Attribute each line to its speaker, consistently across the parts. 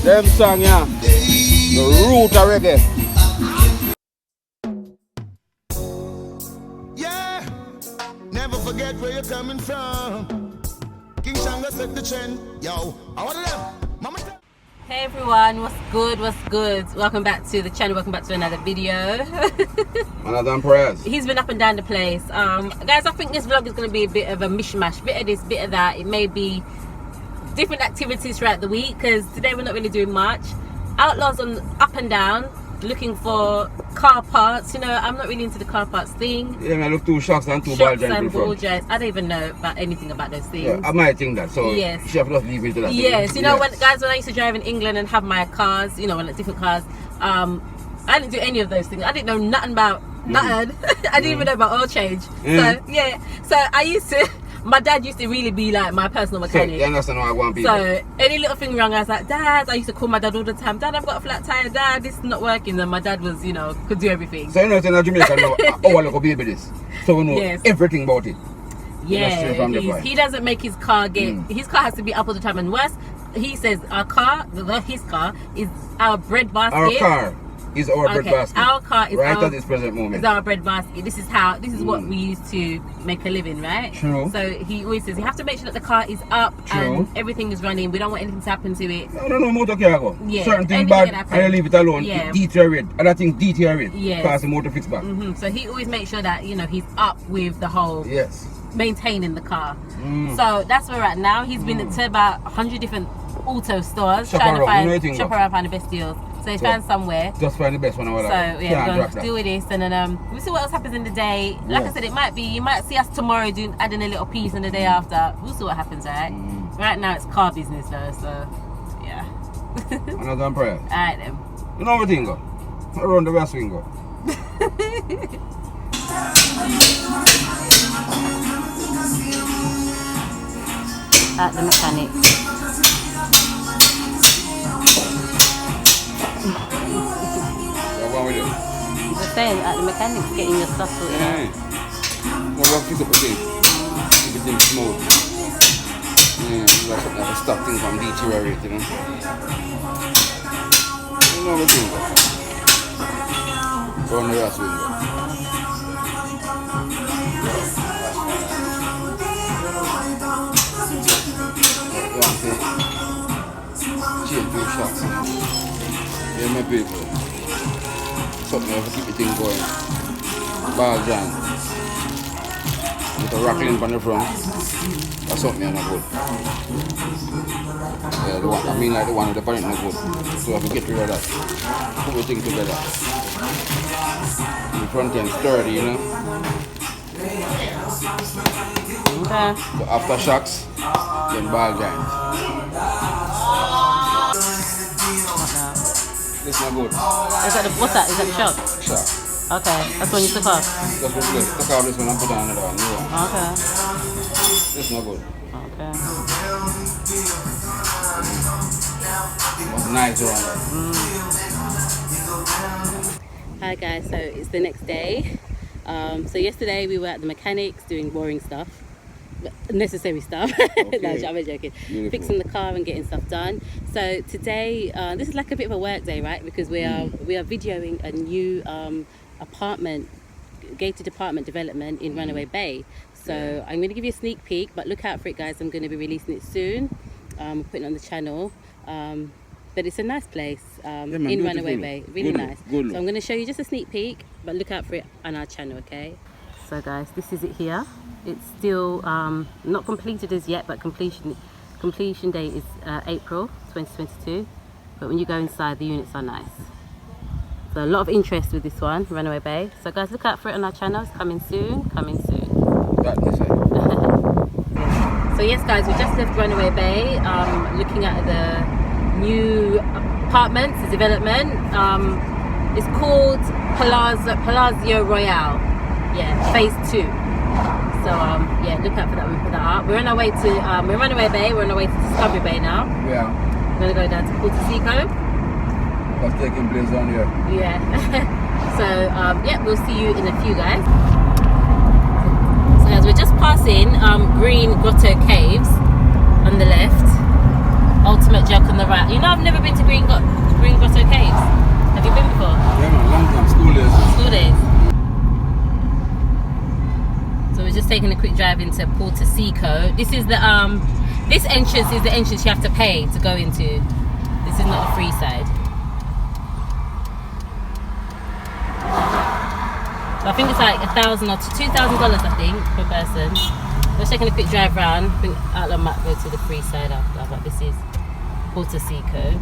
Speaker 1: Them song, yeah. The root of reggae.
Speaker 2: Yeah, never forget where you're coming from. King Shango set the trend. Yo, I want them. Mama.
Speaker 3: Hey everyone, what's good? What's good? Welcome back to the channel. Welcome back to another video.
Speaker 1: Another prayers.
Speaker 3: He's been up and down the place. Guys, I think this vlog is going to be a bit of a mishmash. Bit of this, bit of that. It may be different activities throughout the week because today we're not really doing much. Outlaws on up and down, looking for car parts. You know, I'm not really into the car parts thing.
Speaker 1: Yeah, man, look, 2 shocks and 2 ball
Speaker 3: Shocks and
Speaker 1: ball
Speaker 3: joints. I don't even know about anything about those things.
Speaker 1: Yeah, I might think that. So
Speaker 3: yes.
Speaker 1: you have to leave it to that.
Speaker 3: Yes, you know, when I used to drive in England and have my cars, you know, when different cars, I didn't do any of those things. I didn't know nothing about nothing. I didn't even know about oil change. So yeah, so I used to. My dad used to really be like my personal mechanic.
Speaker 1: So, you understand what I want people.
Speaker 3: So any little thing wrong, I was like, Dad. I used to call my dad all the time. Dad, I've got a flat tire. Dad, this is not working. And my dad was, you know, could do everything.
Speaker 1: So you know, in Jamaica, know our little baby this. So we know everything about it.
Speaker 3: Yeah, he doesn't make his car get. His car has to be up all the time. And worse, he says his car is our bread basket.
Speaker 1: Our car is our bread basket.
Speaker 3: Our car is
Speaker 1: right at this present moment.
Speaker 3: Is our bread basket. This is what we use to make a living, right?
Speaker 1: True.
Speaker 3: So he always says you have to make sure that the car is up and everything is running. We don't want anything to happen to it.
Speaker 1: No, motor car go.
Speaker 3: Yeah.
Speaker 1: Certain things bad and you leave it alone.
Speaker 3: Yeah.
Speaker 1: It deteriorate. Other things deteriorate.
Speaker 3: Yeah.
Speaker 1: Cause the motor fix back.
Speaker 3: So he always makes sure that, you know, he's up with the whole maintaining the car. So that's where we're at now. He's been to about 100 different auto stores trying to shop around, find the best deals. So he found somewhere.
Speaker 1: Just find the best one. So
Speaker 3: yeah, we're going to deal with this, and then we'll see what else happens in the day. Like I said, you might see us tomorrow adding a little piece, and the day after we'll see what happens. Right? Right now it's car business though, so yeah.
Speaker 1: Another prayer.
Speaker 3: All right then.
Speaker 1: You know everything go. Around the west wing go.
Speaker 3: At the mechanic.
Speaker 1: What we do?
Speaker 3: Just saying, at the mechanics, getting your stuff sorted out.
Speaker 1: We'll fix up the thing. Keep the thing smooth. Like something like a stop thing from deteriorate, you know. You know everything go. Go on the last window. Change 2 shots. Yeah, my people. Something else to keep the thing going. Ball joint. With a rattling on the front. That's something not good. Yeah, the one, I mean like the one with the parent not good. So I have to get rid of that. Put the thing together. The front end sturdy, you know.
Speaker 3: Okay.
Speaker 1: The aftershocks, then ball joints. It's not good.
Speaker 3: What's that? Is that the shock?
Speaker 1: Shock.
Speaker 3: Okay, that's when you took off?
Speaker 1: Just replace. Took off this one and put on another one. New one.
Speaker 3: Okay.
Speaker 1: It's not good.
Speaker 3: Okay.
Speaker 1: It's nice one.
Speaker 3: Hi guys, so it's the next day. So yesterday we were at the mechanics doing boring stuff. Necessary stuff.
Speaker 1: Okay.
Speaker 3: No, I'm joking. Beautiful. Fixing the car and getting stuff done. So today, this is like a bit of a work day, right? Because we are videoing a new gated apartment development in Runaway Bay. So I'm going to give you a sneak peek, but look out for it, guys. I'm going to be releasing it soon. Putting it on the channel. But it's a nice place in Runaway Bay. Really nice. So I'm going to show you just a sneak peek, but look out for it on our channel, okay? So guys, this is it here. It's still not completed as yet, but completion date is April 2022. But when you go inside, the units are nice. So a lot of interest with this one, Runaway Bay. So guys, look out for it on our channel. It's coming soon, coming soon. So yes guys, we just left Runaway Bay, looking at the new apartments, the development. It's called Palazzo Royale. Yeah, phase 2. So yeah, look out for that when we put that up. We're on our way to we're in Runaway Bay. We're on our way to Discovery Bay now.
Speaker 1: Yeah.
Speaker 3: We're gonna go down to Puerto Seco.
Speaker 1: What's taking place down here?
Speaker 3: Yeah. So yeah, we'll see you in a few, guys. So guys, we're just passing Green Grotto Caves on the left. Ultimate Jack on the right. You know, I've never been to Green just taking a quick drive into Puerto Seco. This is the this entrance is the entrance you have to pay to go into. This is not the free side. So I think it's like $1,000 or $2,000 I think per person. Just taking a quick drive round. I think Outland might go to the free side after, but this is Puerto Seco.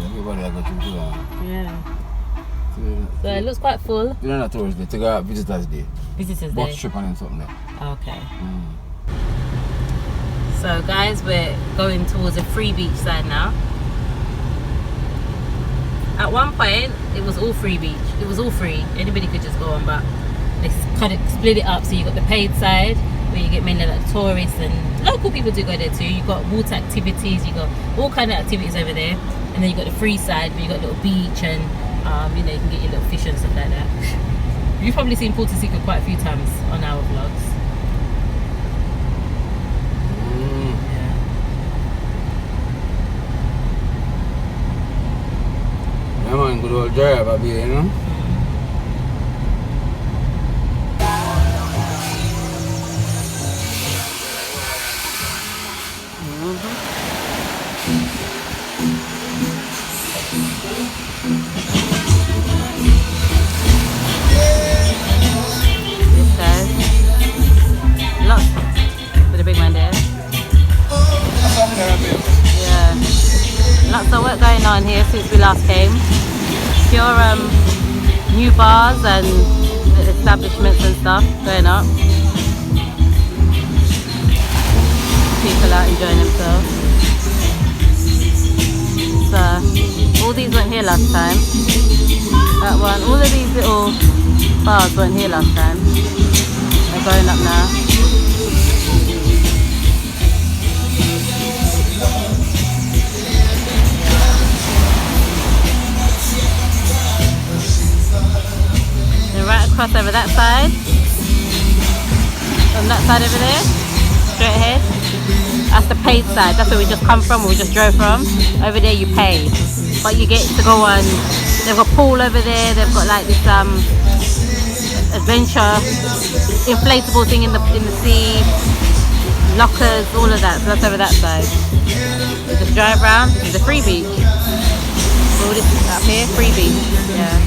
Speaker 1: Everybody I go to do that.
Speaker 3: Yeah. So it looks quite full.
Speaker 1: You know not tourist day, take a visitors day.
Speaker 3: Visitors
Speaker 1: Box
Speaker 3: day.
Speaker 1: trip and something there.
Speaker 3: Okay. So guys, we're going towards a free beach side now. At one point, it was all free beach. It was all free. Anybody could just go on, but they kind of split it up. So you got the paid side, where you get mainly like tourists and local people do go there too. You got water activities. You got all kind of activities over there, and then you got the free side, where you got a little beach and you know, you can get your little fish and stuff like that. You've probably seen Puerto Seco quite a few times on our vlogs.
Speaker 1: Yeah man, good old drive up here, you know?
Speaker 3: Lots with a big man there. Yeah. Lots of work going on here since we last came. Pure new bars and establishments and stuff going up. People out enjoying themselves. So all these weren't here last time. That one, all of these little bars weren't here last time. They're going up now. Then right across over that side. On that side over there. Straight ahead. That's the paid side. That's where we just come from, or we just drove from. Over there you pay. But you get to go on. They've got pool over there. They've got like this adventure inflatable thing in the sea, lockers, all of that. So that's over that side. We just drive around. It's a free beach. All this up here, free beach. Yeah.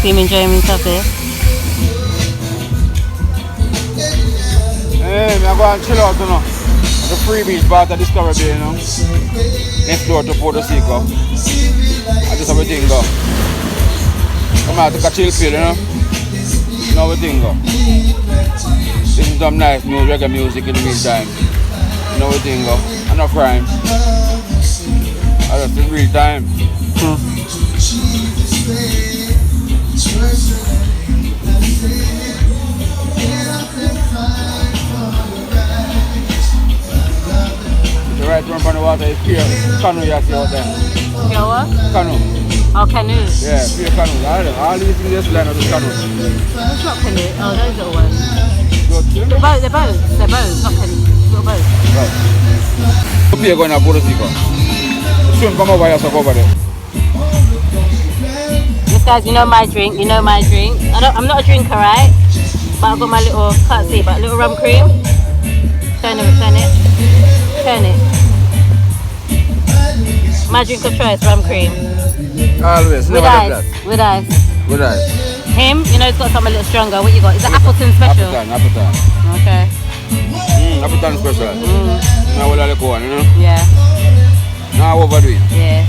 Speaker 3: See him enjoying himself there.
Speaker 1: Hey, I'm going to chill out, you know. The free beach bar to Discover Bay, you know. Next door to Puerto Seco. I just have a thing go. Come out to a chill pill, you know. You know what thing go. Listen to some nice reggae music in the meantime. You know what thing go. And no crime. That's in real time. The right one from the water is pure canoe you see out there.
Speaker 3: Pure what?
Speaker 1: Canoe.
Speaker 3: Oh, canoe.
Speaker 1: Yeah, pure canoe. All these things just land on the canoe.
Speaker 3: That's not canoe. Oh, those little ones.
Speaker 1: They're
Speaker 3: boats. They're boats, not canoe. Little boats.
Speaker 1: Right. Up here going to Puerto Seco. Soon come over here, so go over there.
Speaker 3: Yes, guys, you know my drink. You know my drink. I'm not a drinker, right? But I've got my little, can't see, but little rum cream. Turn it. My drink of choice, rum cream.
Speaker 1: Always.
Speaker 3: With ice. With ice.
Speaker 1: With ice.
Speaker 3: Him, you know, it's got something a little stronger. What you got? Is it Appleton special?
Speaker 1: Appleton.
Speaker 3: Okay.
Speaker 1: Appleton special. Now we'll let go on, you know?
Speaker 3: Yeah.
Speaker 1: Now overdo it.
Speaker 3: Yeah.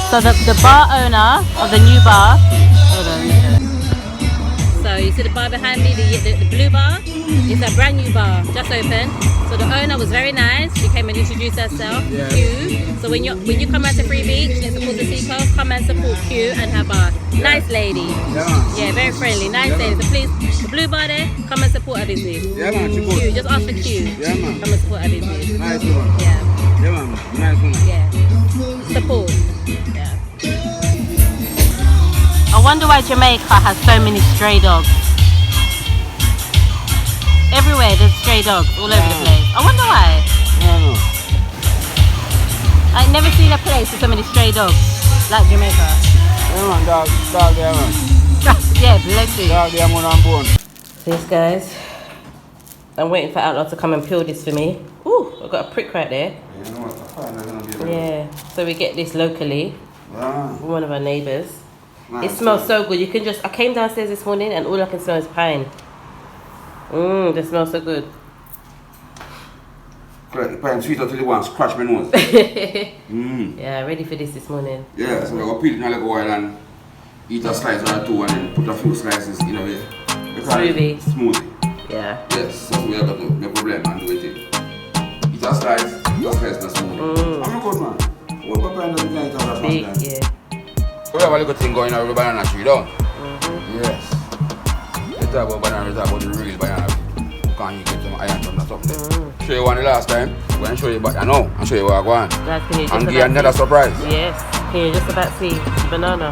Speaker 3: So the bar owner of the new bar, hold on. So you see the bar behind me, the blue bar? It's a brand new bar, just opened. So the owner was very nice. She came and introduced herself, Q. So when you come out to Free Beach, next to Puerto Seco, come and support Q and her bar. Nice lady. Yeah, very friendly. Nice lady. So please, the blue bar there, come and support her business.
Speaker 1: Yeah, man, she good.
Speaker 3: Q, just ask for Q.
Speaker 1: Yeah, man.
Speaker 3: Come and support her business.
Speaker 1: Nice one.
Speaker 3: Yeah.
Speaker 1: Yeah, man. Nice one.
Speaker 3: Yeah. Support. Yeah. I wonder why Jamaica has so many stray dogs. Everywhere there's stray dogs all over the place. I wonder why.
Speaker 1: I don't know.
Speaker 3: I've never seen a place with so many stray dogs like Jamaica.
Speaker 1: Yeah, man, dog there, man.
Speaker 3: Yeah, bless you.
Speaker 1: Dog there, man, I'm born.
Speaker 3: This, guys, I'm waiting for Outlaw to come and peel this for me. Ooh, I've got a prick right there.
Speaker 1: You know what?
Speaker 3: Yeah, so we get this locally.
Speaker 1: Yeah.
Speaker 3: From one of our neighbours.
Speaker 1: Nice.
Speaker 3: It smells so good. You can just, I came downstairs this morning and all I can smell is pine. They smell so good.
Speaker 1: Correct, pine sweet until you want to scratch my nose.
Speaker 3: Yeah, ready for this morning.
Speaker 1: Yeah, so we're going to peel it in a little while and eat a slice or two and then put a few slices in a way.
Speaker 3: Smoothie.
Speaker 1: Smoothie.
Speaker 3: Yeah.
Speaker 1: Yes, that's where I got no problem and do it. Eat a slice, and smoothie. I'm a good man. What kind of night have a
Speaker 3: Big,
Speaker 1: fun time?
Speaker 3: yeah.
Speaker 1: We have a little thing going on with banana tree, don't we? Yes. We talk about banana, we talk about the real banana tree. Can you get some iron from that something? Show you one the last time. I'm going to show you back. I know. I'll show you what I want.
Speaker 3: Guys, can you just
Speaker 1: And give you another surprise.
Speaker 3: Yes. Can you just about see the banana?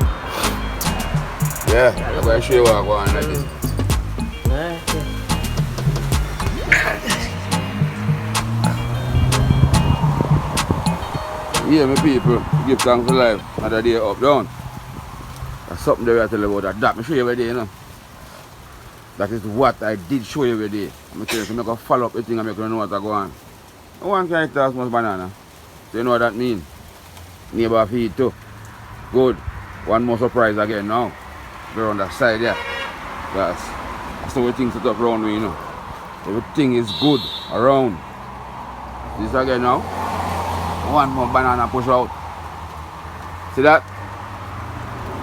Speaker 1: Yeah. I'm going to show you what I want like this. Yeah, my people, give thanks for life. Another day up, down. That's something that I tell you about that. Me show you every day, you know. That is what I did show you every day. I'm telling you, so I'm going to follow up everything and make you know what I go on. No one can eat as much banana. So you know what that means. Neighbor feed too. Good. One more surprise again now. Go on that side, yeah. That's the way things set up around me, you know. Everything is good around. This again now. One more banana push out. See that?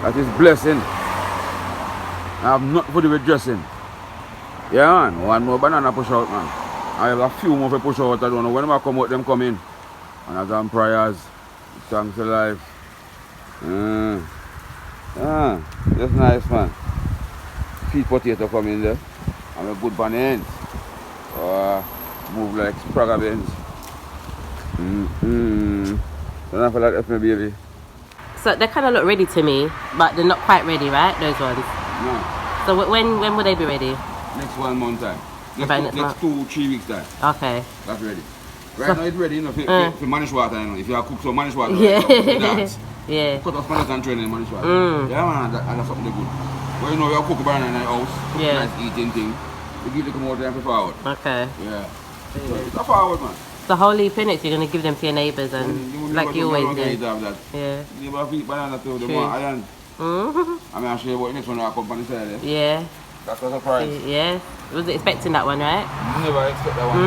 Speaker 1: That is blessing. I have nothing for the dressing. Yeah, man. One more banana push out, man. I have a few more to push out. I don't know when I come out, them come in. And I done prayers. Thanks to life. That's nice, man. Sweet potato come in there. And a good banana. Move like Sprague beans. Don't have to like that, my baby.
Speaker 3: So they kind of look ready to me, but they're not quite ready, right? Those ones.
Speaker 1: No.
Speaker 3: So when will they be ready?
Speaker 1: Next 1 month time.
Speaker 3: Next
Speaker 1: Next 2-3 weeks time.
Speaker 3: Okay.
Speaker 1: That's ready. Right now it's ready, you know, for manage water, you know. If you have cooked some manage water,
Speaker 3: Yeah.
Speaker 1: That.
Speaker 3: Yeah.
Speaker 1: Cut off Spanish and train in manage water. Yeah, man, that's something good. Well, you know, we have cooked banana in the house.
Speaker 3: Yeah.
Speaker 1: Nice eating thing. We give them more time for forward.
Speaker 3: Okay.
Speaker 1: Yeah. So it's a forward, man.
Speaker 3: The whole leaf in it, so you're going to give them to your neighbours and like you always do.
Speaker 1: Yeah. You have eat banana too, the more iron. I mean, I'll show you what the next one will come on the side. Eh?
Speaker 3: Yeah.
Speaker 1: That's a surprise.
Speaker 3: Yeah. Wasn't expecting that one, right?
Speaker 1: Never expect that one.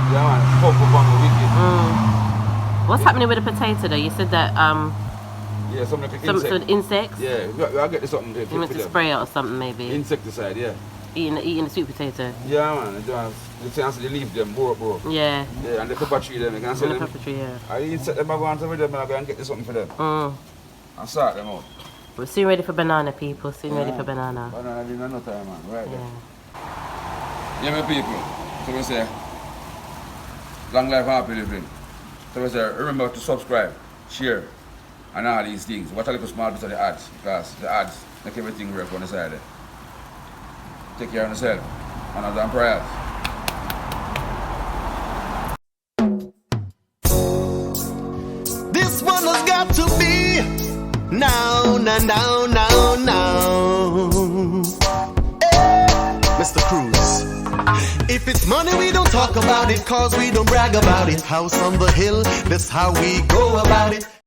Speaker 1: Yeah, man. Pop up on the wicked.
Speaker 3: What's happening with the potato though? You said that
Speaker 1: yeah, something like
Speaker 3: some sort of insects?
Speaker 1: Yeah, we'll get something to
Speaker 3: you meant to spray it or something maybe.
Speaker 1: Insecticide, yeah.
Speaker 3: Eating the sweet potato.
Speaker 1: Yeah, man. You can see the leaf them, bro.
Speaker 3: Yeah.
Speaker 1: Yeah, and the pepper tree them, you can see them.
Speaker 3: The pepper tree, yeah.
Speaker 1: I insect them, I go on to with them and I go and get something for them. And sort them out.
Speaker 3: We're soon ready for banana, people. Soon ready for banana.
Speaker 1: Banana in no time, man. Right there. Yeah, my people. So we say, long life and happy living. So we say, remember to subscribe, share, and all these things. Watch a little small bit of the ads, because the ads make everything work on the side there. Take care of yourself. And I've done prayers.
Speaker 2: This one has got to be now. Hey, Mr. Cruz. If it's money, we don't talk about it, cause we don't brag about it. House on the hill, that's how we go about it.